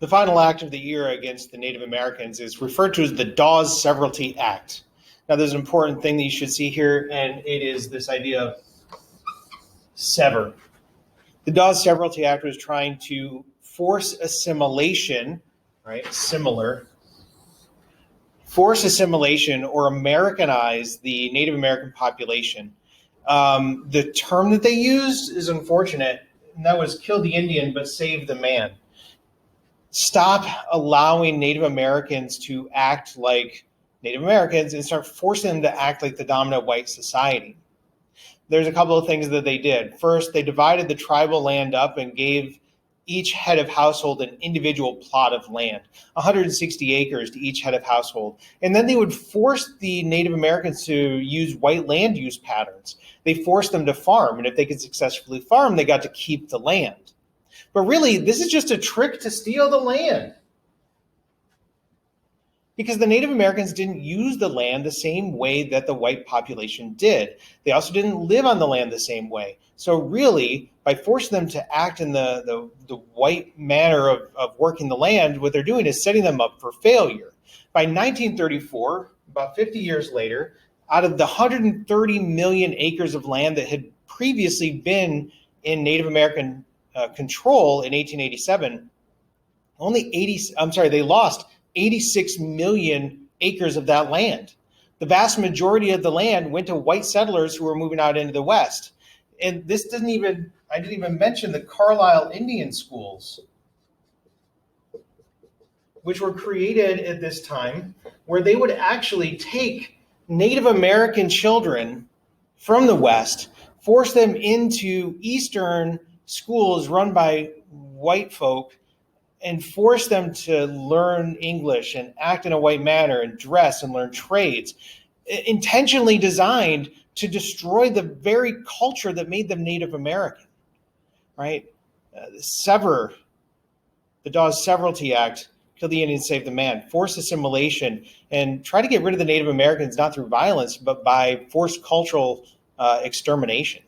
The final act of the year against the Native Americans is referred to as the Dawes Severalty Act. Now, there's an important thing that you should see here, and it is this idea of sever. The Dawes Severalty Act was trying to force assimilation, right? Force assimilation or Americanize the Native American population. The term that they used is unfortunate, and that was kill the Indian but save the man. Stop allowing Native Americans to act like Native Americans and start forcing them to act like the dominant white society. There's a couple of things that they did. First, they divided the tribal land up and gave each head of household an individual plot of land, 160 acres to each head of household. And then they would force the Native Americans to use white land use patterns. They forced them to farm, and if they could successfully farm, they got to keep the land. But really, this is just a trick to steal the land. Because the Native Americans didn't use the land the same way that the white population did. They also didn't live on the land the same way. So really, by forcing them to act in the white manner of working the land, what they're doing is setting them up for failure. By 1934, about 50 years later, out of the 130 million acres of land that had previously been in Native American control in 1887, they lost 86 million acres of that land. The vast majority of the land went to white settlers who were moving out into the West. And I didn't even mention the Carlisle Indian schools, which were created at this time, where they would actually take Native American children from the West, force them into Eastern schools run by white folk, and force them to learn English and act in a white manner and dress and learn trades, intentionally designed to destroy the very culture that made them Native American, right? The Dawes Severalty Act, kill the Indian, save the man, force assimilation, and try to get rid of the Native Americans not through violence, but by forced cultural extermination.